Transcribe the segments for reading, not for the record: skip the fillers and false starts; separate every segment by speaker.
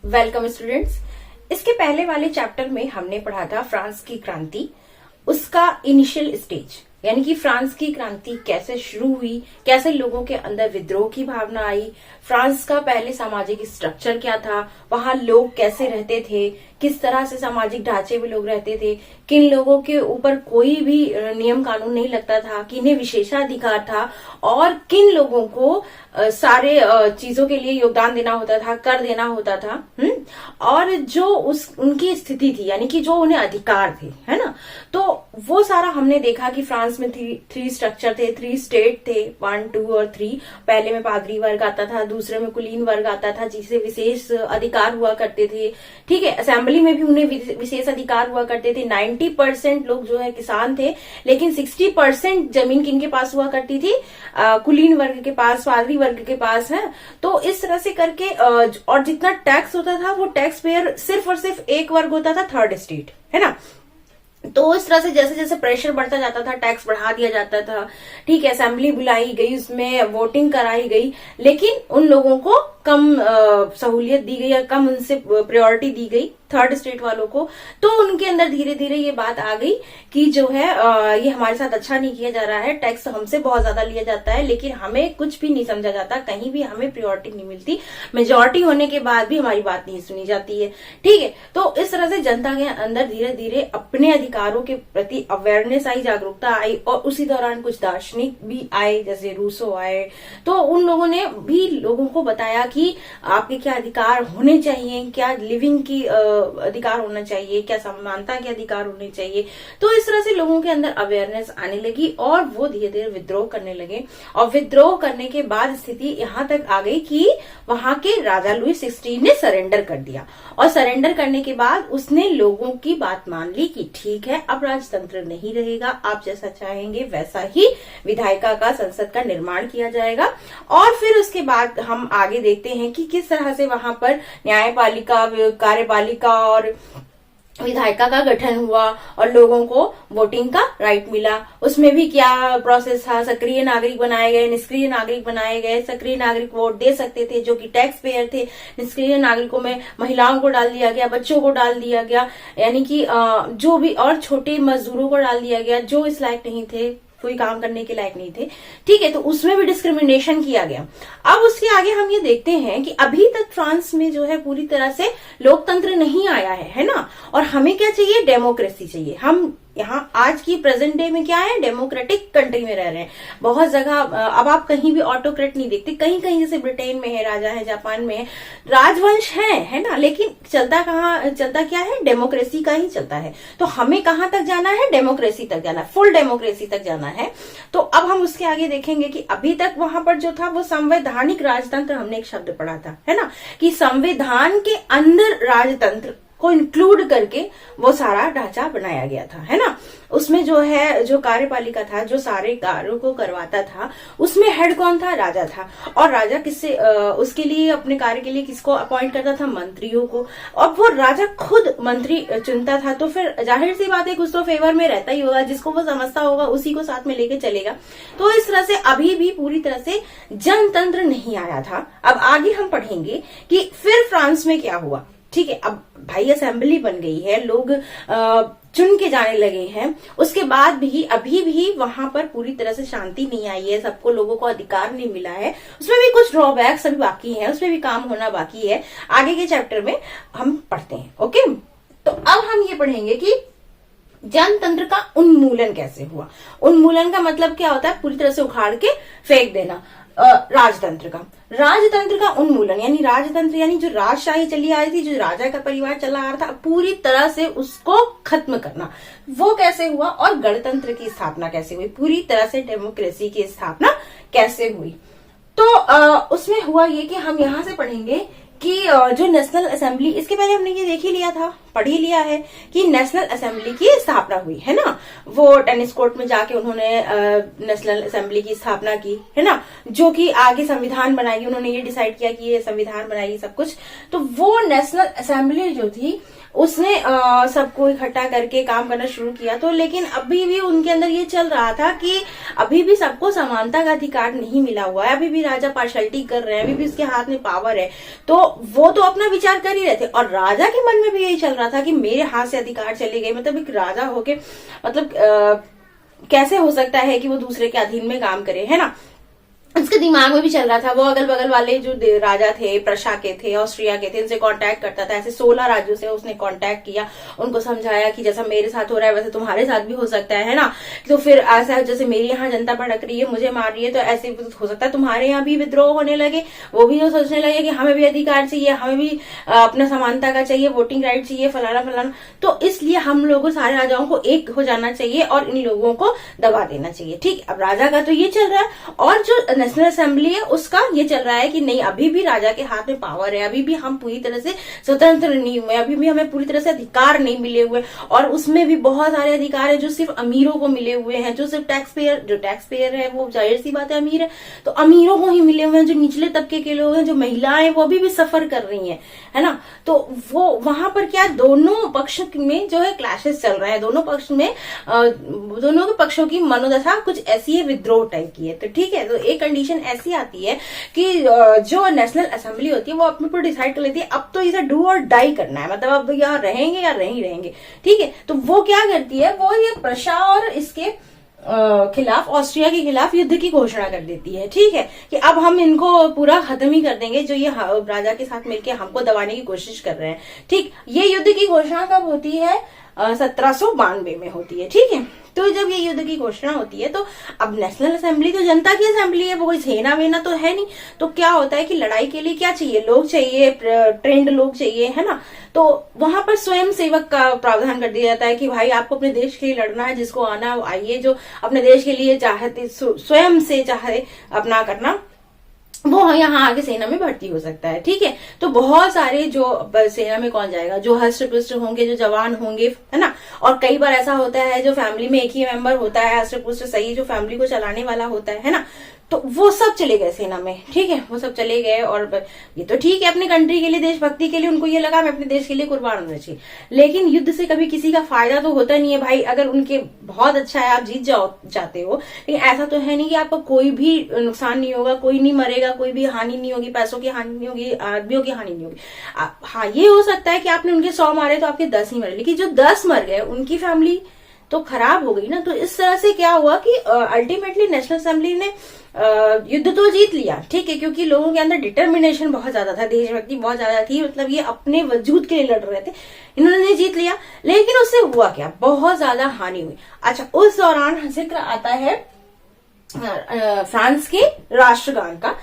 Speaker 1: Welcome students. इसके पहले वाले चैप्टर में हमने पढ़ा था फ्रांस की क्रांति, उसका इनिशियल स्टेज, यानी कि फ्रांस की क्रांति कैसे शुरू हुई, कैसे लोगों के अंदर विद्रोह की भावना आई, फ्रांस का पहले सामाजिक स्ट्रक्चर क्या था, वहां लोग कैसे रहते थे, किस तरह से सामाजिक ढांचे में लोग रहते थे, किन लोगों के ऊपर कोई भी नियम कानून नहीं लगता था, किन्हें विशेषाधिकार था और किन लोगों को सारे चीजों के लिए योगदान देना होता था, कर देना होता था। और जो उनकी स्थिति थी, यानी कि जो उन्हें अधिकार थे, है ना। तो वो सारा हमने देखा कि फ्रांस में थ्री स्ट्रक्चर थे, 3 स्टेट थे, 1, 2 और 3। पहले में पादरी वर्ग आता था, दूसरे में कुलीन वर्ग आता था जिसे विशेष अधिकार हुआ करते थे। ठीक है, असेंबली में भी उन्हें विशेष अधिकार हुआ करते थे। 90% लोग जो है किसान थे, लेकिन 60% जमीन किनके पास हुआ करती थी? कुलीन वर्ग के पास, पादरी वर्ग के पास है। तो इस तरह से करके और जितना टैक्स होता था वो टैक्स पेयर सिर्फ और सिर्फ एक वर्ग होता था, 3rd स्टेट, है ना। तो इस तरह से जैसे जैसे प्रेशर बढ़ता जाता था, टैक्स बढ़ा दिया जाता था। ठीक है, असेंबली बुलाई गई, उसमें वोटिंग कराई गई, लेकिन उन लोगों को कम सहूलियत दी गई या कम उनसे प्रायोरिटी दी गई 3rd स्टेट वालों को। तो उनके अंदर धीरे धीरे ये बात आ गई कि जो है ये हमारे साथ अच्छा नहीं किया जा रहा है, टैक्स हमसे बहुत ज्यादा लिया जाता है, लेकिन हमें कुछ भी नहीं समझा जाता, कहीं भी हमें प्रायोरिटी नहीं मिलती, मेजोरिटी होने के बाद भी हमारी बात नहीं सुनी जाती है। ठीक है, तो इस तरह से जनता के अंदर धीरे धीरे अपने अधिकारों के प्रति अवेयरनेस आई, जागरूकता आई, और उसी दौरान कुछ दार्शनिक भी आए, जैसे रूसो आए। तो उन लोगों ने भी लोगों को बताया कि आपके क्या अधिकार होने चाहिए, क्या लिविंग की अधिकार होना चाहिए, क्या समानता के अधिकार होने चाहिए। तो इस तरह से लोगों के अंदर अवेयरनेस आने लगी और वो धीरे धीरे विद्रोह करने लगे। और विद्रोह करने के बाद स्थिति यहां तक आ गई कि वहां के राजा लुई 16 ने सरेंडर कर दिया, और सरेंडर करने के बाद उसने लोगों की बात मान ली कि ठीक है, अब राजतंत्र नहीं रहेगा, आप जैसा चाहेंगे वैसा ही विधायिका का, संसद का निर्माण किया जाएगा। और फिर उसके बाद हम आगे देखते हैं कि किस तरह से वहां पर न्यायपालिका, कार्यपालिका और विधायिका का गठन हुआ और लोगों को वोटिंग का राइट मिला। उसमें भी क्या प्रोसेस था? सक्रिय नागरिक बनाए गए, निष्क्रिय नागरिक बनाए गए। सक्रिय नागरिक वोट दे सकते थे जो कि टैक्स पेयर थे। निष्क्रिय नागरिकों में महिलाओं को डाल दिया गया, बच्चों को डाल दिया गया, यानी कि जो भी, और छोटे मजदूरों को डाल दिया गया जो इस लायक नहीं थे, कोई काम करने के लायक नहीं थे। ठीक है, तो उसमें भी डिस्क्रिमिनेशन किया गया। अब उसके आगे हम ये देखते हैं कि अभी तक फ्रांस में जो है पूरी तरह से लोकतंत्र नहीं आया है ना। और हमें क्या चाहिए? डेमोक्रेसी चाहिए। हम यहाँ आज की प्रेजेंट डे में क्या है? डेमोक्रेटिक कंट्री में रह रहे हैं। बहुत जगह अब आप कहीं भी ऑटोक्रेट नहीं देखते, कहीं कहीं जैसे ब्रिटेन में है, राजा है, जापान में है, राजवंश है ना, लेकिन चलता क्या है? डेमोक्रेसी का ही चलता है। तो हमें कहां तक जाना है? डेमोक्रेसी तक जाना है, फुल डेमोक्रेसी तक जाना है। तो अब हम उसके आगे देखेंगे कि अभी तक वहां पर जो था वो संवैधानिक राजतंत्र, हमने एक शब्द पढ़ा था, है ना, कि संविधान के अंदर राजतंत्र को इंक्लूड करके वो सारा ढांचा बनाया गया था, है ना। उसमें जो है, जो कार्यपालिका था, जो सारे कार्यों को करवाता था, उसमें हेड कौन था? राजा था। और राजा किससे उसके लिए, अपने कार्य के लिए किसको अपॉइंट करता था? मंत्रियों को। और वो राजा खुद मंत्री चुनता था। तो फिर जाहिर सी बात है, कुछ तो फेवर में रहता ही होगा, जिसको वो समझता होगा उसी को साथ में लेके चलेगा। तो इस तरह से अभी भी पूरी तरह से जनतंत्र नहीं आया था। अब आगे हम पढ़ेंगे कि फिर फ्रांस में क्या हुआ। ठीक है, अब भाई असेंबली बन गई है, लोग चुन के जाने लगे हैं, उसके बाद भी अभी भी वहां पर पूरी तरह से शांति नहीं आई है, सबको, लोगों को अधिकार नहीं मिला है। उसमें भी कुछ ड्रॉबैक्स अभी बाकी हैं, उसमें भी काम होना बाकी है। आगे के चैप्टर में हम पढ़ते हैं। ओके, तो अब हम ये पढ़ेंगे कि जनतंत्र का उन्मूलन कैसे हुआ। उन्मूलन का मतलब क्या होता है? पूरी तरह से उखाड़ के फेंक देना। राजतंत्र का उन्मूलन, यानी राजतंत्र यानी जो राजशाही चली आ रही थी, जो राजा का परिवार चला आ रहा था, पूरी तरह से उसको खत्म करना। वो कैसे हुआ? और गणतंत्र की स्थापना कैसे हुई? पूरी तरह से डेमोक्रेसी की स्थापना कैसे हुई? तो उसमें हुआ ये कि हम यहां से पढ़ेंगे कि जो नेशनल असेंबली, इसके पहले हमने ये देख ही लिया था, पढ़ ही लिया है कि नेशनल असेंबली की स्थापना हुई, है ना। वो टेनिस कोर्ट में जाके उन्होंने नेशनल असेंबली की स्थापना की, है ना, जो कि आगे संविधान बनाएगी। उन्होंने ये डिसाइड किया कि ये संविधान बनाएगी, सब कुछ। तो वो नेशनल असेंबली जो थी उसने सबको इकट्ठा करके काम करना शुरू किया। तो लेकिन अभी भी उनके अंदर ये चल रहा था कि अभी भी सबको समानता का अधिकार नहीं मिला हुआ है, अभी भी राजा पार्शलिटी कर रहे हैं, अभी भी उसके हाथ में पावर है। तो वो तो अपना विचार कर ही रहे थे और राजा के मन में भी यही चल रहा था कि मेरे हाथ से अधिकार चले गए, मतलब एक राजा होके मतलब कैसे हो सकता है कि वो दूसरे के अधीन में काम करे, है ना। उसके दिमाग में भी चल रहा था। वो अगल बगल वाले जो राजा थे, प्रशा के थे, ऑस्ट्रिया के थे, उनसे कांटेक्ट करता था। ऐसे 16 राज्यों से उसने कांटेक्ट किया, उनको समझाया कि जैसा मेरे साथ हो रहा है वैसे तुम्हारे साथ भी हो सकता है ना। तो फिर ऐसा जैसे मेरे यहाँ जनता भड़क रही है, मुझे मार रही है, तो ऐसे हो सकता है तुम्हारे यहाँ भी विद्रोह होने लगे। वो भी तो सोचने लगे कि हमें भी अधिकार चाहिए, हमें भी अपना समानता का चाहिए, वोटिंग राइट चाहिए, फलाना फलाना। तो इसलिए हम लोगों सारे राजाओं को एक हो जाना चाहिए और इन लोगों को दबा देना चाहिए। ठीक, अब राजा का तो ये चल रहा है और जो नेशनल असेंबली है उसका ये चल रहा है कि नहीं, अभी भी राजा के हाथ में पावर है, अभी भी हम पूरी तरह से स्वतंत्र नहीं हुए, अभी भी हमें पूरी तरह से अधिकार नहीं मिले हुए। और उसमें भी बहुत सारे अधिकार है जो सिर्फ अमीरों को मिले हुए हैं, जो सिर्फ टैक्स पेयर है वो जाहिर सी बात है अमीर है, तो अमीरों को ही मिले हुए हैं। जो निचले तबके के लोग हैं, जो महिलाएं, वो अभी भी सफर कर रही हैं, है ना। तो वो वहां पर क्या, दोनों पक्ष में जो है क्लैशेस चल रहे हैं, दोनों पक्ष में दोनों के पक्षों की मनोदशा कुछ ऐसी है, विद्रोह टाइप की है। तो ठीक है, तो एक कंडीशन ऐसी आती है कि जो नेशनल असेंबली होती है वो अपने ऊपर डिसाइड कर लेती है अब तो इसे डू और डाई करना है, मतलब अब यहाँ रहेंगे या नहीं रहेंगे। ठीक है, तो वो क्या करती है, वो ये प्रशा और इसके खिलाफ, ऑस्ट्रिया के खिलाफ युद्ध की घोषणा कर देती है। ठीक है, कि अब हम इनको पूरा खत्म ही कर देंगे जो ये राजा के साथ मिलकर हमको दबाने की कोशिश कर रहे हैं। ठीक, ये युद्ध की घोषणा कब होती है, 1792 में होती है। ठीक है, तो जब ये युद्ध की घोषणा होती है तो अब नेशनल असेंबली तो जनता की असेंबली है, वो कोई सेना वेना तो है नहीं। तो क्या होता है कि लड़ाई के लिए क्या चाहिए, लोग चाहिए, ट्रेंड लोग चाहिए, है ना। तो वहां पर स्वयं सेवक का प्रावधान कर दिया जाता है कि भाई आपको अपने देश के लिए लड़ना है, जिसको आना है आइए, जो अपने देश के लिए चाहते स्वयं से चाहे अपना करना, वो यहाँ आगे सेना में भर्ती हो सकता है। ठीक है, तो बहुत सारे जो सेना में कौन जाएगा, जो हष्ट पुष्ट होंगे, जो जवान होंगे, है ना। और कई बार ऐसा होता है जो फैमिली में एक ही मेंबर होता है हष्ट पुष्ट सही, जो फैमिली को चलाने वाला होता है ना, तो वो सब चले गए सेना में। ठीक है, वो सब चले गए और ये तो ठीक है, अपने कंट्री के लिए, देशभक्ति के लिए उनको ये लगा मैं अपने देश के लिए कुर्बान होना चाहिए। लेकिन युद्ध से कभी किसी का फायदा तो होता नहीं है भाई। अगर उनके बहुत अच्छा है, आप जीत जाते हो, लेकिन ऐसा तो है नहीं कि आपको कोई भी नुकसान नहीं होगा, कोई नहीं मरेगा, कोई भी हानि नहीं होगी, पैसों की हानि नहीं होगी, आदमियों की हानि नहीं होगी। हाँ, ये हो सकता है कि आपने उनके 100 मारे तो आपके 10 ही मरे, लेकिन जो 10 मर गए उनकी फैमिली तो खराब हो गई ना। तो इस तरह से क्या हुआ कि अल्टीमेटली नेशनल असेंबली ने युद्ध तो जीत लिया। ठीक है, क्योंकि लोगों के अंदर डिटर्मिनेशन बहुत ज्यादा था, देशभक्ति बहुत ज्यादा थी, मतलब ये अपने वजूद के लिए लड़ रहे थे, इन्होंने जीत लिया। लेकिन उससे हुआ क्या, बहुत ज्यादा हानि हुई। अच्छा, उस दौरान जिक्र आता है फ्रांस के राष्ट्रगान का।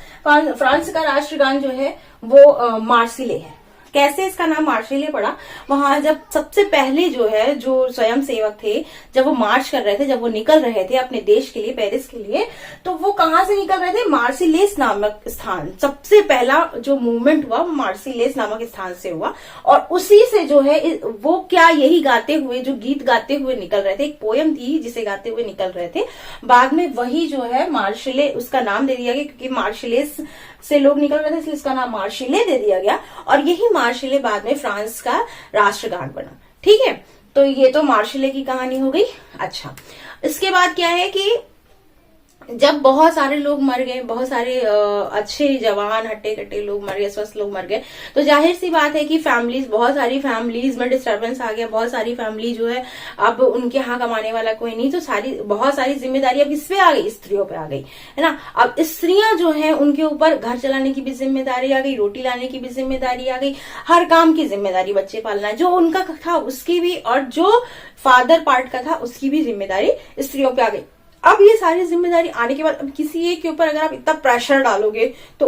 Speaker 1: फ्रांस का राष्ट्रगान जो है वो मार्सिले है। कैसे इसका नाम मार्सिले पड़ा, वहां जब सबसे पहले जो है, जो स्वयं सेवक थे, जब वो मार्च कर रहे थे, जब वो निकल रहे थे अपने देश के लिए, पेरिस के लिए, तो वो कहां से निकल रहे थे, मार्सिलेस नामक स्थान, सबसे पहला जो मूवमेंट हुआ मार्सिलेस नामक स्थान से हुआ। और उसी से जो है वो क्या यही गाते हुए, जो गीत गाते हुए निकल रहे थे, एक पोयम थी जिसे गाते हुए निकल रहे थे, बाद में वही जो है मार्सिले, उसका नाम दे दिया गया, क्योंकि मार्सिलेस से लोग निकल रहे थे इसलिए इसका नाम मार्सिले दे दिया गया। और यही मार्सिले बाद में फ्रांस का राष्ट्रगान बना। ठीक है, तो ये तो मार्सिले की कहानी हो गई। अच्छा, इसके बाद क्या है कि जब बहुत सारे लोग मर गए, बहुत सारे अच्छे जवान हट्टे कट्टे लोग मर गए, स्वस्थ लोग मर गए, तो जाहिर सी बात है कि फैमिलीज, बहुत सारी फैमिलीज में डिस्टर्बेंस आ गया। बहुत सारी फैमिली जो है अब उनके यहाँ कमाने वाला कोई नहीं, तो बहुत सारी जिम्मेदारी अब इस पे आ गई, स्त्रियों पे आ गई, है ना। अब स्त्रियां जो है उनके ऊपर घर चलाने की भी जिम्मेदारी आ गई, रोटी लाने की भी जिम्मेदारी आ गई, हर काम की जिम्मेदारी, बच्चे पालना जो उनका था उसकी भी, और जो फादर पार्ट का था उसकी भी जिम्मेदारी स्त्रियों पे आ गई। अब ये सारी जिम्मेदारी आने के बाद अब किसी एक के ऊपर अगर आप इतना प्रेशर डालोगे तो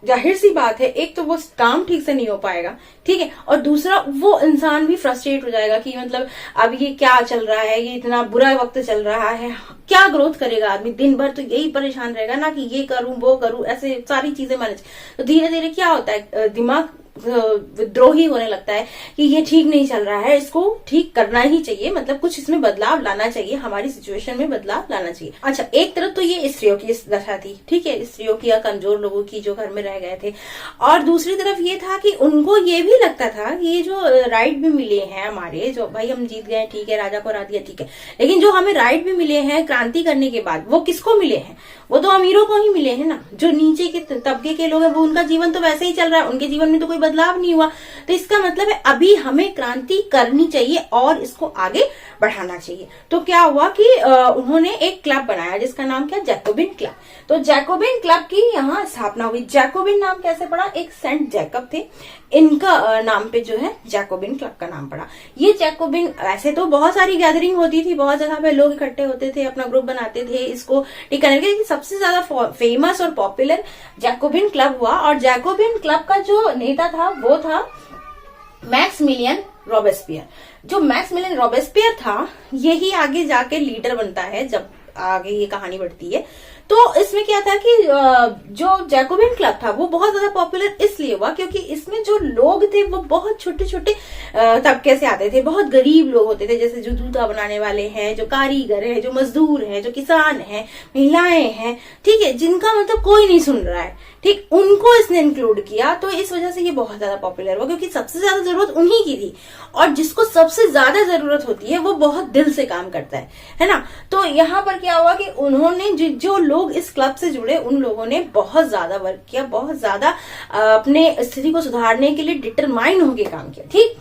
Speaker 1: जाहिर सी बात है, एक तो वो काम ठीक से नहीं हो पाएगा, ठीक है, और दूसरा वो इंसान भी फ्रस्ट्रेट हो जाएगा कि मतलब अब ये क्या चल रहा है, ये इतना बुरा वक्त चल रहा है, क्या ग्रोथ करेगा आदमी, दिन भर तो यही परेशान रहेगा ना कि ये करूं वो करूं, ऐसे सारी चीजें मैनेज। तो धीरे धीरे क्या होता है, दिमाग विद्रोही होने लगता है कि ये ठीक नहीं चल रहा है, इसको ठीक करना ही चाहिए, मतलब कुछ इसमें बदलाव लाना चाहिए, हमारी सिचुएशन में बदलाव लाना चाहिए। अच्छा, एक तरफ तो ये स्त्रियों की दशा थी, ठीक है, स्त्रियों की या कमजोर लोगों की जो घर में रह गए थे, और दूसरी तरफ ये था कि उनको ये भी लगता था कि ये जो राइट भी मिले हैं हमारे, जो भाई हम जीत गए, ठीक है, राजा को हरा दिया, ठीक है, लेकिन जो हमें राइट भी मिले हैं क्रांति करने के बाद, वो किसको मिले हैं? वो तो अमीरों को ही मिले हैं ना। जो नीचे के तबके के लोग हैं वो, उनका जीवन तो वैसे ही चल रहा है, उनके जीवन में तो कोई बदलाव नहीं हुआ। तो इसका मतलब है अभी हमें क्रांति करनी चाहिए और इसको आगे बढ़ाना चाहिए। तो क्या हुआ कि उन्होंने एक क्लब बनाया जिसका नाम क्या, जैकोबिन क्लब। तो जैकोबिन क्लब की यहाँ स्थापना हुई। जैकोबिन नाम कैसे पड़ा? एक सेंट जैकब थे, इनका नाम पे जो है जैकोबिन क्लब का नाम पड़ा। ये जैकोबिन, ऐसे तो बहुत सारी गैदरिंग होती थी, बहुत जगह पे लोग इकट्ठे होते थे, अपना ग्रुप बनाते थे, इसको ठीक करने के। सबसे ज्यादा फेमस और पॉपुलर जैकोबिन क्लब हुआ, और जैकोबिन क्लब का जो नेता था वो था मैक्समिलियन रॉबेस्पियर। जो मैक्समिलियन रॉबेस्पियर था, यही आगे जाके लीडर बनता है जब आगे ये कहानी बढ़ती है। तो इसमें क्या था कि जो जैकोबिन क्लब था वो बहुत ज्यादा पॉपुलर इसलिए हुआ क्योंकि इसमें जो लोग थे वो बहुत छोटे छोटे तबके से आते थे, बहुत गरीब लोग होते थे, जैसे जो जूता बनाने वाले हैं, जो कारीगर है, जो मजदूर हैं, जो किसान हैं, महिलाएं हैं, ठीक है, जिनका मतलब कोई नहीं सुन रहा है, ठीक, उनको इसने इंक्लूड किया। तो इस वजह से ये बहुत ज्यादा पॉपुलर हुआ क्योंकि सबसे ज्यादा जरूरत उन्हीं की थी, और जिसको सबसे ज्यादा जरूरत होती है वो बहुत दिल से काम करता है ना। तो यहाँ पर क्या हुआ कि उन्होंने जो लोग इस क्लब से जुड़े, उन लोगों ने बहुत ज्यादा वर्क किया, बहुत ज्यादा अपने स्थिति को सुधारने के लिए डिटरमाइन होकर काम किया, ठीक।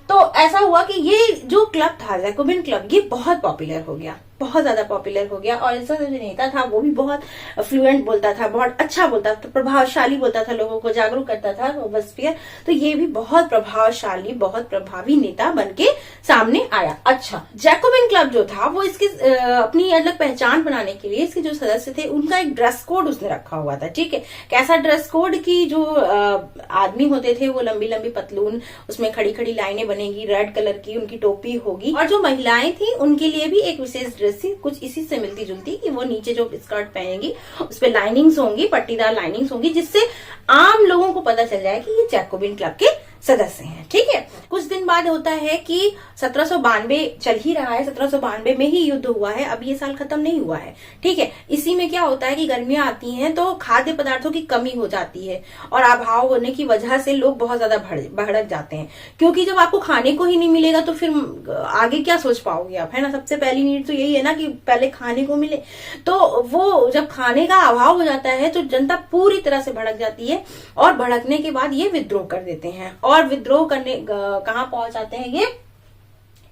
Speaker 1: तो ऐसा हुआ कि ये जो क्लब था जैकोबिन क्लब, ये बहुत पॉपुलर हो गया, बहुत ज्यादा पॉपुलर हो गया। और इसका जो नेता था वो भी बहुत फ्लुएंट बोलता था, बहुत अच्छा बोलता था, प्रभावशाली बोलता था, लोगों को जागरूक करता था रॉबेस्पियर। तो ये भी बहुत प्रभावशाली, बहुत प्रभावी नेता बनके सामने आया। अच्छा, जैकोबिन क्लब जो था वो इसकी अपनी अलग पहचान बनाने के लिए इसके जो सदस्य थे उनका एक ड्रेस कोड उसने रखा हुआ था, ठीक है। कैसा ड्रेस कोड की जो आदमी होते थे वो लंबी लंबी पतलून, उसमें खड़ी खड़ी लाइनें बनेगी, रेड कलर की उनकी टोपी होगी, और जो महिलाएं थी उनके लिए भी एक विशेष कुछ इसी से मिलती जुलती कि वो नीचे जो स्कर्ट पहनेंगी उस पे लाइनिंग्स होंगी, पट्टीदार लाइनिंग्स होंगी, जिससे आम लोगों को पता चल जाए कि ये जैकोबिन क्लब के सदस्य हैं, ठीक है। कुछ दिन बाद होता है कि 1792 चल ही रहा है, 1792 में ही युद्ध हुआ है, अब ये साल खत्म नहीं हुआ है, ठीक है। इसी में क्या होता है कि गर्मियां आती हैं तो खाद्य पदार्थों की कमी हो जाती है, और अभाव होने की वजह से लोग बहुत ज्यादा भड़क जाते हैं, क्योंकि जब आपको खाने को ही नहीं मिलेगा तो फिर आगे क्या सोच पाओगे आप, है ना। सबसे पहली नीड तो यही है ना कि पहले खाने को मिले। तो वो जब खाने का अभाव हो जाता है तो जनता पूरी तरह से भड़क जाती है, और भड़कने के बाद ये विद्रोह कर देते हैं। और विद्रोह करने कहां पहुंच जाते हैं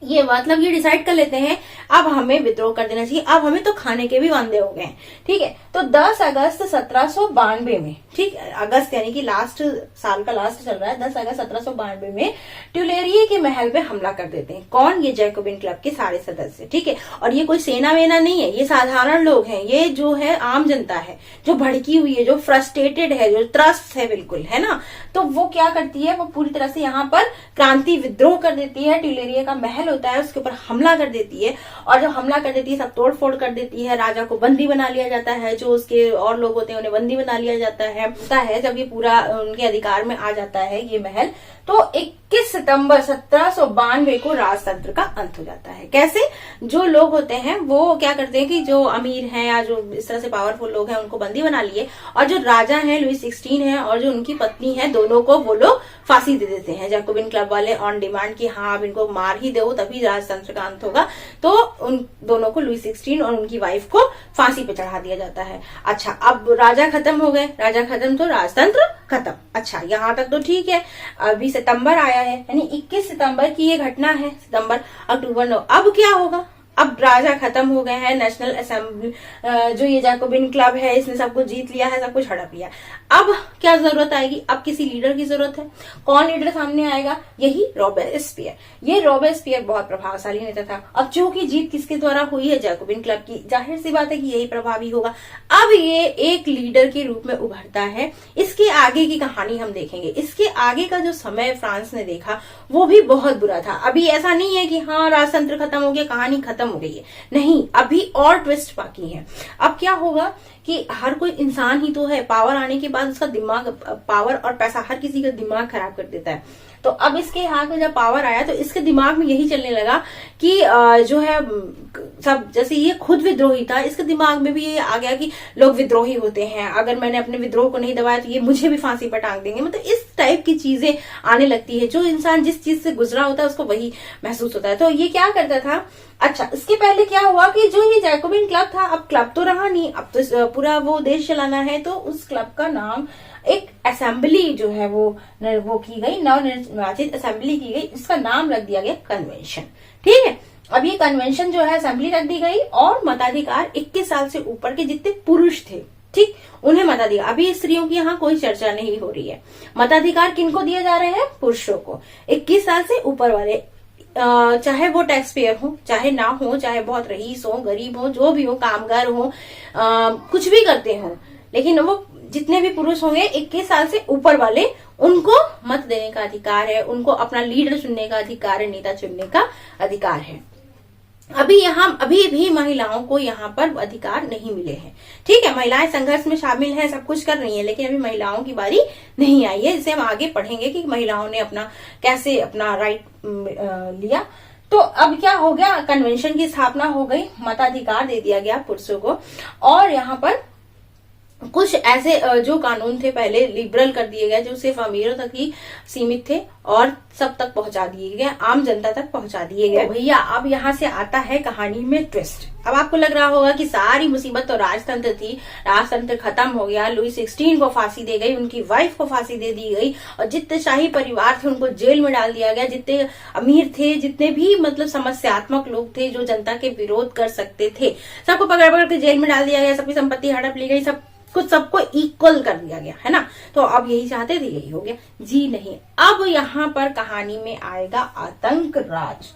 Speaker 1: ये मतलब ये डिसाइड कर लेते हैं अब हमें विद्रोह कर देना चाहिए, अब हमें तो खाने के भी वांदे हो गए हैं, ठीक है। तो 10 अगस्त 1792 में, ठीक, अगस्त यानी कि लास्ट साल का लास्ट चल रहा है, 10 अगस्त 1792 में ट्यूलेरिये के महल पे हमला कर देते हैं। कौन? ये जैकोबिन क्लब के सारे सदस्य, ठीक है। और ये कोई सेना वेना नहीं है, ये साधारण लोग हैं, ये जो है आम जनता है जो भड़की हुई है, जो फ्रस्ट्रेटेड है, जो त्रस्त है बिल्कुल, है ना। तो वो क्या करती है, वो पूरी तरह से यहाँ पर क्रांति विद्रोह कर देती है, ट्यूलेरिये का महल होता है उसके ऊपर हमला कर देती है, और जब हमला कर देती है सब तोड़ फोड़ कर देती है, राजा को बंदी बना लिया जाता है, जो उसके और लोग होते हैं उन्हें बंदी बना लिया जाता है। जब ये पूरा उनके अधिकार में आ जाता है ये महल, तो 21 सितंबर 1792 को राजतंत्र का अंत हो जाता है। कैसे? जो लोग होते हैं वो क्या करते हैं कि जो अमीर हैं या जो इस तरह से पावरफुल लोग हैं उनको बंदी बना लिए, और जो राजा हैं लुई 16 है और जो उनकी पत्नी है, दोनों को वो लोग फांसी दे देते हैं। जैकोबिन क्लब वाले ऑन डिमांड की हाँ आप इनको मार ही दो तभी राजतंत्र का अंत होगा, तो उन दोनों को लुई 16 और उनकी वाइफ को फांसी पे चढ़ा दिया जाता है। अच्छा, अब राजा खत्म हो गए, राजा खत्म तो राजतंत्र खत्म। अच्छा, यहाँ तक तो ठीक है। अभी सितंबर आया है, यानी 21 सितंबर की ये घटना है, सितंबर अक्टूबर 9। अब क्या होगा? अब राजा खत्म हो गए हैं, नेशनल असेंबली जो ये जैकोबिन क्लब है इसने सब कुछ जीत लिया है, सब कुछ हड़प लिया। अब क्या जरूरत आएगी? अब किसी लीडर की जरूरत है। कौन लीडर सामने आएगा? यही रॉबेस्पियर। ये रॉबेस्पियर बहुत प्रभावशाली नेता था। अब चूंकि जीत किसके द्वारा हुई है? जैकोबिन क्लब की, जाहिर सी बात है कि यही प्रभावी होगा। अब ये एक लीडर के रूप में उभरता है। इसके आगे की कहानी हम देखेंगे। इसके आगे का जो समय फ्रांस ने देखा वो भी बहुत बुरा था। अभी ऐसा नहीं है कि हाँ राजतंत्र खत्म हो गया, कहानी खत्म खत्म हो गई है। नहीं, अभी और ट्विस्ट बाकी है। अब क्या होगा कि हर कोई इंसान ही तो है, पावर आने के बाद उसका दिमाग, पावर और पैसा हर किसी का दिमाग खराब कर देता है। तो अब इसके हाथ में जब पावर आया तो इसके दिमाग में यही चलने लगा कि जो है सब, जैसे ये खुद विद्रोही था, इसके दिमाग में भी ये आ गया कि लोग विद्रोही होते हैं, अगर मैंने अपने विद्रोह को नहीं दबाया तो ये मुझे भी फांसी पर टांग देंगे। मतलब इस टाइप की चीजें आने लगती है। जो इंसान जिस चीज से गुजरा होता है उसको वही महसूस होता है। तो ये क्या करता था, अच्छा इसके पहले क्या हुआ कि जो ये जैकोबिन क्लब था, अब क्लब तो रहा नहीं, अब तो पूरा वो देश चलाना है, तो उस क्लब का नाम एक असेंबली जो है वो की गई, नवनिर्वाचित असेंबली की गई, इसका नाम रख दिया गया कन्वेंशन। ठीक है, अब ये कन्वेंशन जो है असेंबली रख दी गई और मताधिकार 21 साल से ऊपर के जितने पुरुष थे, ठीक, उन्हें मताधिकार। अभी स्त्रियों की यहाँ कोई चर्चा नहीं हो रही है। मताधिकार किनको दिए जा रहे हैं? पुरुषों को, 21 साल से ऊपर वाले, चाहे वो टैक्स पेयर हो, चाहे ना हो, चाहे बहुत रईस हो, गरीब हो, जो भी हो, कामगार हो, कुछ भी करते हो, लेकिन वो जितने भी पुरुष होंगे 21 साल से ऊपर वाले, उनको मत देने का अधिकार है, उनको अपना लीडर चुनने का अधिकार है, नेता चुनने का अधिकार है। अभी भी महिलाओं को यहाँ पर अधिकार नहीं मिले हैं। ठीक है, महिलाएं संघर्ष में शामिल हैं, सब कुछ कर रही हैं, लेकिन अभी महिलाओं की बारी नहीं आई है। इसे हम आगे पढ़ेंगे कि महिलाओं ने कैसे अपना राइट लिया। तो अब क्या हो गया, कन्वेंशन की स्थापना हो गई, मताधिकार दे दिया गया पुरुषों को, और यहाँ पर कुछ ऐसे जो कानून थे पहले लिबरल कर दिए गए, जो सिर्फ अमीरों तक ही सीमित थे, और सब तक पहुंचा दिए गए, आम जनता तक पहुंचा दिए गए। भैया अब यहाँ से आता है कहानी में ट्विस्ट। अब आपको लग रहा होगा कि सारी मुसीबत तो राजतंत्र थी, राजतंत्र खत्म हो गया, लुई 16 को फांसी दे गई, उनकी वाइफ को फांसी दे दी गई, और जितने शाही परिवार थे उनको जेल में डाल दिया गया, जितने अमीर थे, जितने भी मतलब समस्यात्मक लोग थे जो जनता के विरोध कर सकते थे, सबको पकड़ पकड़ के जेल में डाल दिया गया, सबकी संपत्ति हड़प ली गई, सबको इक्वल कर दिया गया, है ना। तो अब यही चाहते थे, यही हो गया जी नहीं। अब यहाँ पर कहानी में आएगा आतंक राज।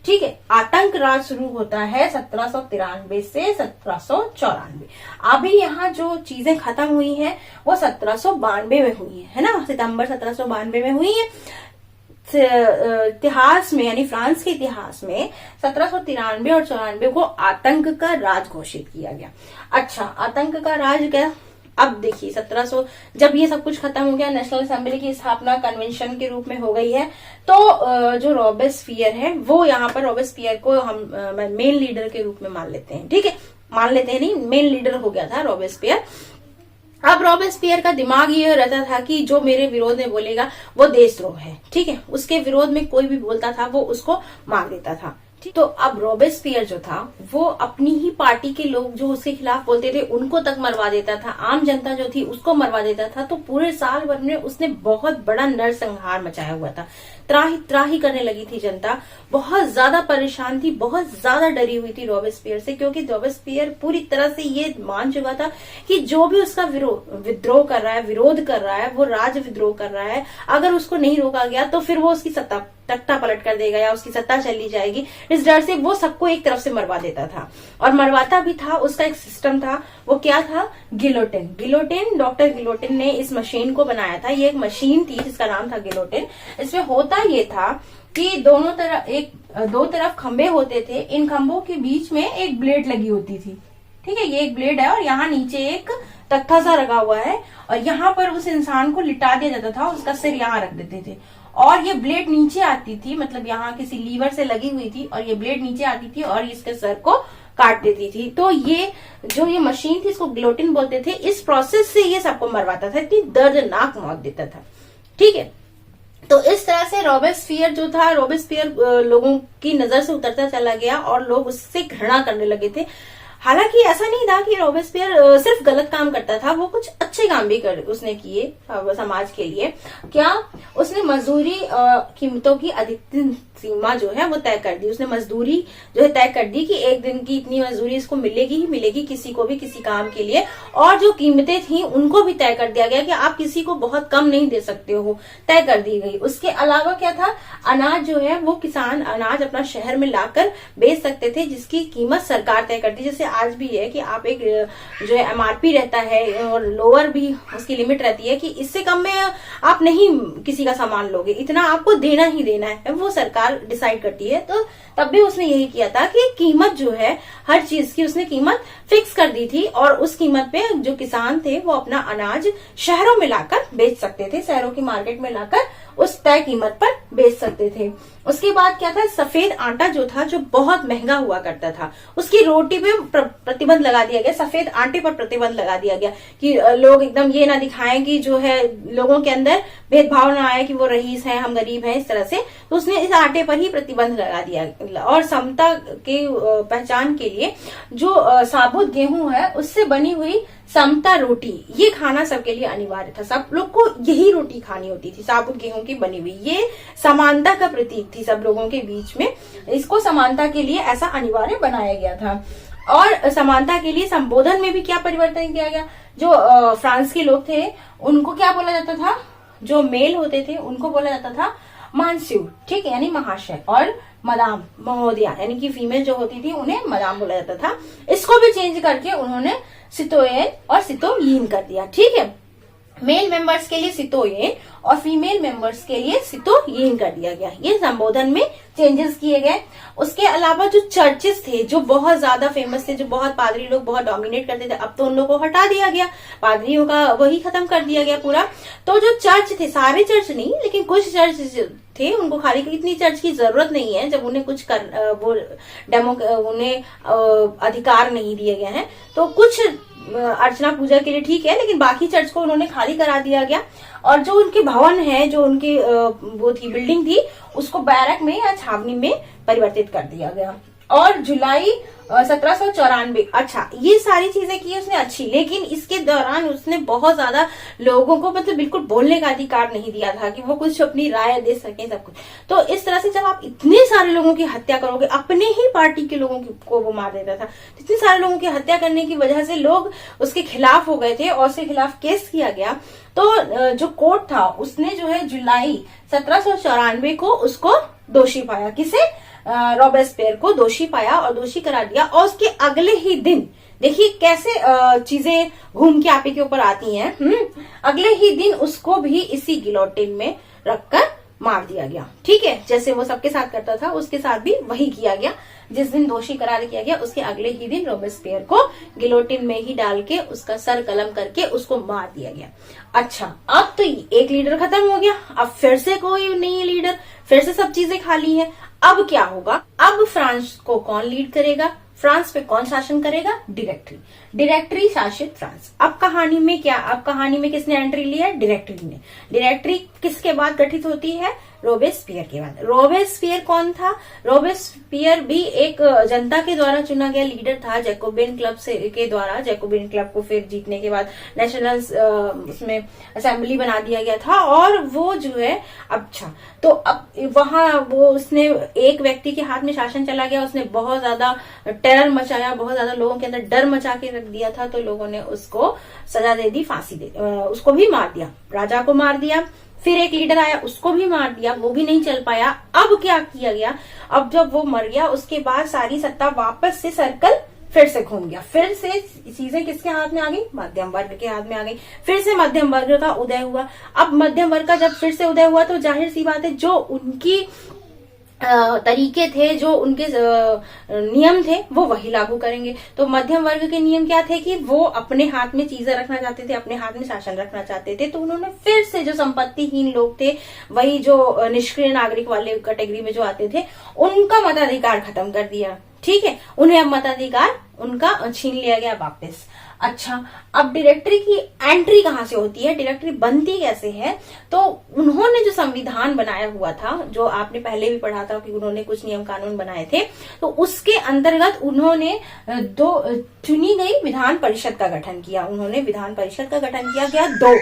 Speaker 1: ठीक है, आतंक राज शुरू होता है 1793 से 1794। अभी यहाँ जो चीजें खत्म हुई हैं वो 1792 में हुई है ना, सितंबर 1792 में हुई है। इतिहास में, यानी फ्रांस के इतिहास में 1793 और 94 को आतंक का राज घोषित किया गया। अच्छा, आतंक का राज क्या? अब देखिए 1700 जब ये सब कुछ खत्म हो गया, नेशनल असेंबली की स्थापना कन्वेंशन के रूप में हो गई है, तो जो रॉबेस्पियर है वो यहाँ पर, रॉबेस्पियर को हम मेन लीडर के रूप में मान लेते हैं। ठीक है, मान लेते हैं नहीं, मेन लीडर हो गया था रॉबेस्पियर। अब रॉबेस्पियर का दिमाग ये रहता था कि जो मेरे विरोध में बोलेगा वो देशद्रोह है। ठीक है, उसके विरोध में कोई भी बोलता था वो उसको मार देता था। तो अब रॉबेस्पियर जो था वो अपनी ही पार्टी के लोग जो उसके खिलाफ बोलते थे उनको तक मरवा देता था, आम जनता जो थी उसको मरवा देता था। तो पूरे साल भर में उसने बहुत बड़ा नरसंहार मचाया हुआ था। त्राही त्राही करने लगी थी जनता, बहुत ज्यादा परेशान थी, बहुत ज्यादा डरी हुई थी रॉबेस्पियर से, क्योंकि रॉबेस्पियर पूरी तरह से ये मान चुका था कि जो भी उसका विद्रोह कर रहा है, विरोध कर रहा है, वो राज विद्रोह कर रहा है, अगर उसको नहीं रोका गया तो फिर वो उसकी सत्ता तख्ता पलट कर देगा या उसकी सत्ता चली जाएगी। इस डर से वो सबको एक तरफ से मरवा देता था, और मरवाता भी था। उसका एक सिस्टम था, वो क्या था? गिलोटिन। गिलोटिन, डॉक्टर गिलोटिन ने इस मशीन को बनाया था। ये एक मशीन थी जिसका नाम था गिलोटिन। इसमें होता ये था कि दो तरफ खंबे होते थे, इन खंभों के बीच में एक ब्लेड लगी होती थी। ठीक है, ये एक ब्लेड है और यहाँ नीचे एक तख्ता सा रखा हुआ है, और यहाँ पर उस इंसान को लिटा दिया जाता था, उसका सिर यहाँ रख देते थे, और ये ब्लेड नीचे आती थी, मतलब यहाँ किसी लीवर से लगी हुई थी, और ये ब्लेड नीचे आती थी और इसके सर को काट देती थी। तो ये जो ये मशीन थी इसको गिलोटिन बोलते थे। इस प्रोसेस से ये सबको मरवाता था, इतनी दर्दनाक मौत देता था। ठीक है, तो इस तरह से रॉबेस्पियर जो था, रॉबेस्पियर लोगों की नजर से उतरता चला गया और लोग उससे घृणा करने लगे थे। हालांकि ऐसा नहीं था कि रॉबेस्पियर सिर्फ गलत काम करता था, वो कुछ अच्छे काम भी उसने किए समाज के लिए। क्या? उसने मजदूरी कीमतों की अधिकतम सीमा जो है वो तय कर दी। उसने मजदूरी जो है तय कर दी कि एक दिन की इतनी मजदूरी इसको मिलेगी ही मिलेगी, किसी को भी किसी काम के लिए। और जो कीमतें थी उनको भी तय कर दिया गया कि आप किसी को बहुत कम नहीं दे सकते हो, तय कर दी गई। उसके अलावा क्या था? अनाज जो है वो किसान अनाज अपना शहर में लाकर बेच सकते थे, जिसकी कीमत सरकार तय करती है। जैसे आज भी है कि आप एक जो है एमआरपी रहता है और लोअर भी उसकी लिमिट रहती है कि इससे कम में आप नहीं किसी का सामान लोगे, इतना आपको देना ही देना है, वो सरकार डिसाइड करती है। तो तब भी उसने यही किया था कि कीमत जो है हर चीज की उसने कीमत फिक्स कर दी थी और उस कीमत पे जो किसान थे वो अपना अनाज शहरों में लाकर बेच सकते थे, शहरों की मार्केट में लाकर उस तय कीमत पर बेच सकते थे। उसके बाद क्या था, सफेद आटा जो था जो बहुत महंगा हुआ करता था, उसकी रोटी पे प्रतिबंध लगा दिया गया, सफेद आटे पर प्रतिबंध लगा दिया गया कि लोग एकदम ये ना दिखाएं कि जो है लोगों के अंदर भेदभाव ना आए कि वो रईस हैं हम गरीब हैं, इस तरह से। तो उसने इस आटे पर ही प्रतिबंध लगा दिया और समता के पहचान के लिए जो साबुत गेहूं है उससे बनी हुई समता रोटी, ये खाना सबके लिए अनिवार्य था। सब लोग को यही रोटी खानी होती थी, साबुत गेहूं की बनी हुई। ये समानता का प्रतीक थी सब लोगों के बीच में, इसको समानता के लिए ऐसा अनिवार्य बनाया गया था। और समानता के लिए संबोधन में भी क्या परिवर्तन किया गया, जो फ्रांस के लोग थे उनको क्या बोला जाता था, जो मेल होते थे उनको बोला जाता था मानस्यू, ठीक है, यानी महाशय, और मदाम महोदया यानी कि फीमेल जो होती थी उन्हें मदाम बोला जाता था। इसको भी चेंज करके उन्होंने सितोयेन और सितोयीन कर दिया, ठीक है। मेल मेंबर्स के लिए सितोयेन और फीमेल मेंबर्स के लिए सितोयीन कर दिया गया। ये संबोधन में चेंजेस किए गए। उसके अलावा जो चर्चेस थे जो बहुत ज्यादा फेमस थे, जो बहुत पादरी लोग बहुत डोमिनेट करते थे, अब तो उन लोगों को हटा दिया गया, पादरियों का वही खत्म कर दिया गया पूरा। तो जो चर्च थे, सारे चर्च नहीं लेकिन कुछ चर्च थे, उनको खाली इतनी चर्च की जरूरत नहीं है जब उन्हें कुछ उन्हें अधिकार नहीं दिए गए हैं, तो कुछ अर्चना पूजा के लिए ठीक है, लेकिन बाकी चर्च को उन्होंने खाली करा दिया गया। और जो उनके भवन है, जो उनकी वो थी बिल्डिंग थी, उसको बैरक में या छावनी में परिवर्तित कर दिया गया। और जुलाई 1794, अच्छा ये सारी चीजें की उसने अच्छी, लेकिन इसके दौरान उसने बहुत ज्यादा लोगों को मतलब बिल्कुल बोलने का अधिकार नहीं दिया था कि वो कुछ अपनी राय दे सके सब कुछ। तो इस तरह से जब आप इतने सारे लोगों की हत्या करोगे, अपने ही पार्टी के लोगों को वो मार देता था, इतने सारे लोगों की हत्या करने की वजह से लोग उसके खिलाफ हो गए थे और उसके खिलाफ केस किया गया। तो जो कोर्ट था उसने जो है जुलाई 1794 को उसको दोषी पाया, किसे, रॉबेस्पियर को दोषी पाया और दोषी करा दिया। और उसके अगले ही दिन देखिए कैसे चीजें घूम के आपे के ऊपर आती हैं। अगले ही दिन उसको भी इसी गिलोटिन में रखकर मार दिया गया, ठीक है। जैसे वो सबके साथ करता था उसके साथ भी वही किया गया। जिस दिन दोषी करार किया गया उसके अगले ही दिन रॉबेस्पियर को गिलोटिन में ही डाल के उसका सर कलम करके उसको मार दिया गया। अच्छा, अब तो एक लीडर खत्म हो गया, अब फिर से कोई नहीं है लीडर, फिर से सब चीजें खाली है। अब क्या होगा, अब फ्रांस को कौन लीड करेगा, फ्रांस पे कौन शासन करेगा, डायरेक्टरी, डायरेक्टरी शासित फ्रांस। अब कहानी में क्या, अब कहानी में किसने एंट्री लिया, डायरेक्टरी ने। डायरेक्टरी किसके बाद गठित होती है, रोबेस्पियर के बाद। रोबेस्पियर कौन था, रोबेस्पियर भी एक जनता के द्वारा चुना गया लीडर था, जैकोबिन क्लब के द्वारा। जैकोबिन क्लब को फिर जीतने के बाद नेशनल उसमें असेंबली बना दिया गया था। और वो जो है, अच्छा तो अब वहां वो उसने एक व्यक्ति के हाथ में शासन चला गया, उसने बहुत ज्यादा टेरर मचाया, बहुत ज्यादा लोगों के अंदर डर मचा के रख दिया था। तो लोगों ने उसको सजा दे दी, फांसी दे, उसको भी मार दिया, राजा को मार दिया। फिर एक लीडर आया, उसको भी मार दिया, वो भी नहीं चल पाया। अब क्या किया गया, अब जब वो मर गया उसके बाद सारी सत्ता वापस से सर्कल फिर से घूम गया, फिर से चीजें किसके हाथ में आ गई, मध्यम वर्ग के हाथ में आ गई। फिर से मध्यम वर्ग का उदय हुआ। अब मध्यम वर्ग का जब फिर से उदय हुआ तो जाहिर सी बात है जो उनकी तरीके थे, जो उनके नियम थे वो वही लागू करेंगे। तो मध्यम वर्ग के नियम क्या थे कि वो अपने हाथ में चीजें रखना चाहते थे, अपने हाथ में शासन रखना चाहते थे। तो उन्होंने फिर से जो संपत्तिहीन लोग थे, वही जो निष्क्रिय नागरिक वाले कैटेगरी में जो आते थे, उनका मताधिकार खत्म कर दिया, ठीक है। उन्हें अब मताधिकार उनका छीन लिया गया वापस। अच्छा, अब डायरेक्टरी की एंट्री कहां से होती है, डायरेक्टरी बनती कैसे है, तो उन्होंने जो संविधान बनाया हुआ था, जो आपने पहले भी पढ़ा था कि उन्होंने कुछ नियम कानून बनाए थे, तो उसके अंतर्गत उन्होंने दो चुनी गई विधान परिषद का गठन किया। उन्होंने विधान परिषद का गठन किया गया दो।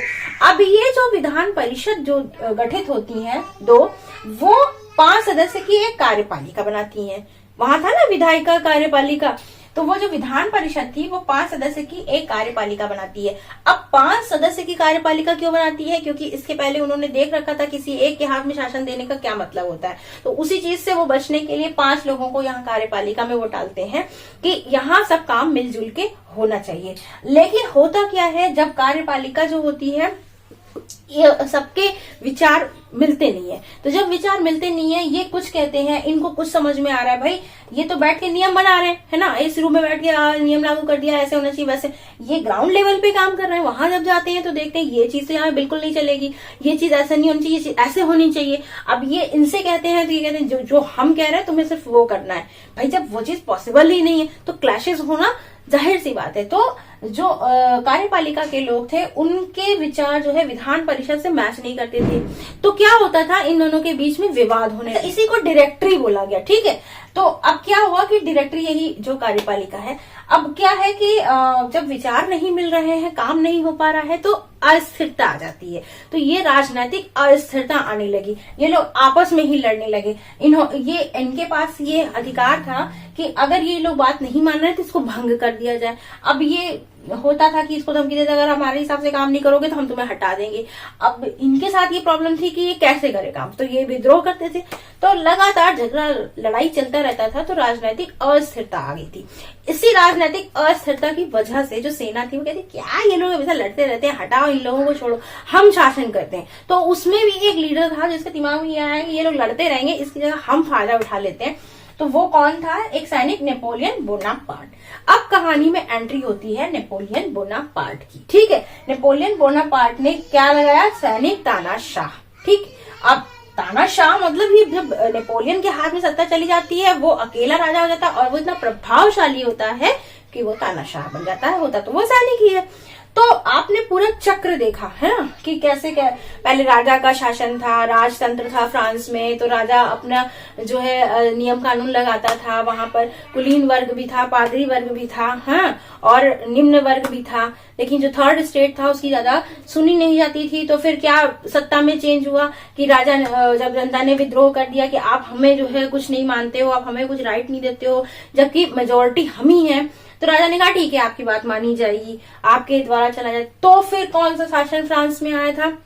Speaker 1: अब ये जो विधान परिषद जो गठित होती है दो, वो 5 सदस्य की एक कार्यपालिका बनाती है। वहां था ना विधायिका कार्यपालिका, तो वो जो विधान परिषद थी वो 5 सदस्य की एक कार्यपालिका बनाती है। अब 5 सदस्य की कार्यपालिका क्यों बनाती है? क्योंकि इसके पहले उन्होंने देख रखा था किसी एक के हाथ में शासन देने का क्या मतलब होता है, तो उसी चीज से वो बचने के लिए 5 लोगों को यहाँ कार्यपालिका में वो डालते हैं कि यहाँ सब काम मिलजुल के होना चाहिए। लेकिन होता क्या है, जब कार्यपालिका जो होती है ये सबके विचार मिलते नहीं है, तो जब विचार मिलते नहीं है, ये कुछ कहते हैं, इनको कुछ समझ में आ रहा है, भाई ये तो बैठ के नियम बना रहे हैं, है ना, इस रूम में बैठ के नियम लागू कर दिया, ऐसे होना चाहिए वैसे, ये ग्राउंड लेवल पे काम कर रहे हैं। वहां जब जाते हैं तो देखते हैं ये चीज तो यहाँ बिल्कुल नहीं चलेगी, ये चीज ऐसा नहीं होनी चाहिए, ये चीज ऐसे होनी चाहिए। अब ये इनसे कहते हैं तो ये कहते हैं जो हम कह रहे हैं तुम्हें सिर्फ वो करना है। भाई जब वो चीज पॉसिबल ही नहीं है तो क्लैशेस होना जाहिर सी बात है। तो जो कार्यपालिका के लोग थे उनके विचार जो है विधान परिषद से मैच नहीं करते थे, तो क्या होता था, इन दोनों के बीच में विवाद होने, तो इसी को डायरेक्टरी बोला गया। ठीक है, तो अब क्या हुआ कि डायरेक्टरी यही जो कार्यपालिका है, अब क्या है कि जब विचार नहीं मिल रहे हैं, काम नहीं हो पा रहा है, तो अस्थिरता आ जाती है। तो ये राजनीतिक अस्थिरता आने लगी, ये लोग आपस में ही लड़ने लगे। इनके पास ये अधिकार था कि अगर ये लोग बात नहीं मान रहे तो इसको भंग कर दिया जाए। अब ये होता था कि इसको धमकी देते, अगर हमारे हिसाब से काम नहीं करोगे तो हम तुम्हें हटा देंगे। अब इनके साथ ये प्रॉब्लम थी कि ये कैसे करे काम, तो ये विद्रोह करते थे, तो लगातार झगड़ा लड़ाई चलता रहता था, तो राजनीतिक अस्थिरता आ गई थी। इसी राजनीतिक अस्थिरता की वजह से जो सेना थी वो कहती क्या ये लोग हमेशा लड़ते रहते हैं, हटाओ इन लोगों को, छोड़ो, हम शासन करते हैं। तो उसमें भी एक लीडर था जिसके दिमाग में यह आया कि ये लोग लड़ते रहेंगे, इसकी जगह हम फायदा उठा लेते हैं। तो वो कौन था? एक सैनिक, नेपोलियन बोनापार्ट। अब कहानी में एंट्री होती है नेपोलियन बोनापार्ट की। ठीक है, नेपोलियन बोनापार्ट ने क्या लगाया? सैनिक तानाशाह। ठीक, अब तानाशाह मतलब ये जब नेपोलियन के हाथ में सत्ता चली जाती है, वो अकेला राजा हो जाता है और वो इतना प्रभावशाली होता है कि वो तानाशाह बन जाता है। होता तो वो सैनिक ही है। तो आपने पूरा चक्र देखा है ना कि कैसे पहले राजा का शासन था, राजतंत्र था फ्रांस में, तो राजा अपना जो है नियम कानून लगाता था, वहां पर कुलीन वर्ग भी था, पादरी वर्ग भी था, हाँ, और निम्न वर्ग भी था। लेकिन जो थर्ड स्टेट था उसकी ज्यादा सुनी नहीं जाती थी। तो फिर क्या सत्ता में चेंज हुआ कि राजा जब जनता ने विद्रोह कर दिया कि आप हमें जो है कुछ नहीं मानते हो, आप हमें कुछ राइट नहीं देते हो, जबकि मेजोरिटी हम ही है, तो राजा ने कहा ठीक है आपकी बात मानी जाएगी, आपके द्वारा चला जाए। तो फिर कौन सा शासन फ्रांस में आया था?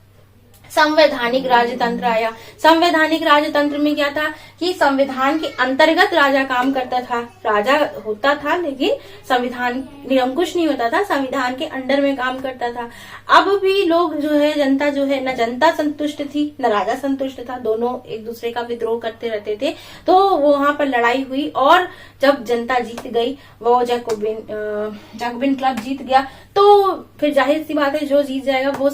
Speaker 1: संवैधानिक राजतंत्र आया। संवैधानिक राजतंत्र में क्या था कि संविधान के अंतर्गत राजा काम करता था, राजा होता था लेकिन संविधान निरंकुश नहीं होता था, संविधान के अंडर में काम करता था। अब भी लोग जो है, जनता जो है, न जनता संतुष्ट थी न राजा संतुष्ट था, दोनों एक दूसरे का विद्रोह करते रहते थे। तो वहां पर लड़ाई हुई और जब जनता जीत गई, वो जैकोबिन क्लब जीत गया, तो फिर जाहिर सी बात है जो जीत जाएगा वो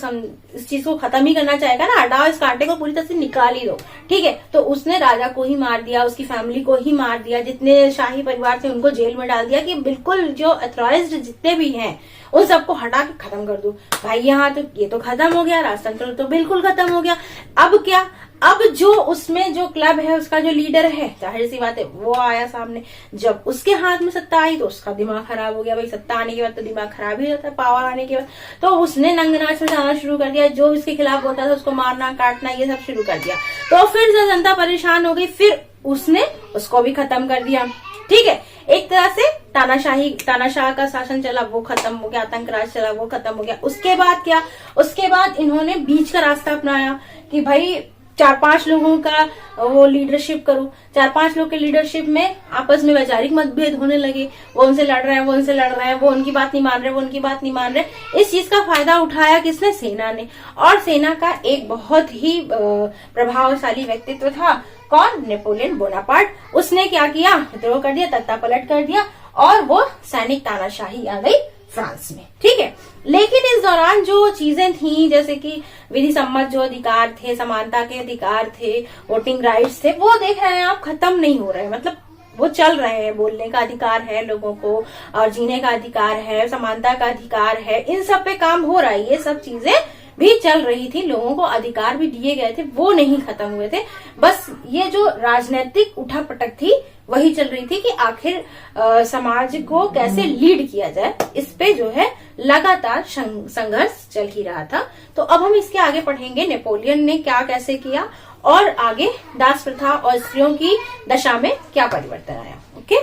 Speaker 1: इस चीज को खत्म ही करना चाहेगा ना, हटाओ इस कांटे को, पूरी तरह से निकाल ही दो। ठीक है, तो उसने राजा को ही मार दिया, उसकी फैमिली को ही मार दिया, जितने शाही परिवार थे उनको जेल में डाल दिया कि बिल्कुल जो अथॉराइज्ड जितने भी हैं उन सबको हटा के खत्म कर दो। भाई यहाँ तो ये तो खत्म हो गया, राजतंत्र तो बिल्कुल खत्म हो गया। अब क्या? अब जो उसमें जो क्लब है उसका जो लीडर है, जाहिर सी बात है वो आया सामने। जब उसके हाथ में सत्ता आई तो उसका दिमाग खराब हो गया। भाई सत्ता आने के बाद तो दिमाग खराब ही होता है, पावर आने के बाद। तो उसने नंगनाच में जाना शुरू कर दिया, जो इसके खिलाफ होता था उसको मारना काटना ये सब शुरू कर दिया। तो फिर से जनता परेशान हो गई, फिर उसने उसको भी खत्म कर दिया। ठीक है, एक तरह से तानाशाह का शासन चला, वो खत्म हो गया, आतंकराज चला, वो खत्म हो गया। उसके बाद क्या? उसके बाद इन्होंने बीच का रास्ता अपनाया कि भाई 4-5 लोगों का वो लीडरशिप करो। 4-5 लोग के लीडरशिप में आपस में वैचारिक मतभेद होने लगे, वो उनसे लड़ रहे हैं, वो उनसे लड़ रहे हैं, वो उनकी बात नहीं मान रहे, वो उनकी बात नहीं मान रहे। इस चीज का फायदा उठाया किसने? सेना ने। और सेना का एक बहुत ही प्रभावशाली व्यक्तित्व था, कौन? Napoleon Bonaparte. उसने क्या किया? विद्रोह कर दिया, तख्ता पलट कर दिया और वो सैनिक तानाशाही आ गई फ्रांस में। ठीक है, लेकिन इस दौरान जो चीजें थी, जैसे कि विधि सम्मत जो अधिकार थे, समानता के अधिकार थे, वोटिंग राइट्स थे, वो देख रहे हैं आप खत्म नहीं हो रहे हैं। मतलब वो चल रहे हैं, बोलने का अधिकार है लोगों को और जीने का अधिकार है, समानता का अधिकार है, इन सब पे काम हो रहा है। ये सब चीजें भी चल रही थी, लोगों को अधिकार भी दिए गए थे, वो नहीं खत्म हुए थे। बस ये जो राजनीतिक उठापटक थी वही चल रही थी कि आखिर समाज को कैसे लीड किया जाए, इस पे जो है लगातार संघर्ष चल ही रहा था। तो अब हम इसके आगे पढ़ेंगे नेपोलियन ने क्या कैसे किया और आगे दास प्रथा और स्त्रियों की दशा में क्या परिवर्तन आया। ओके।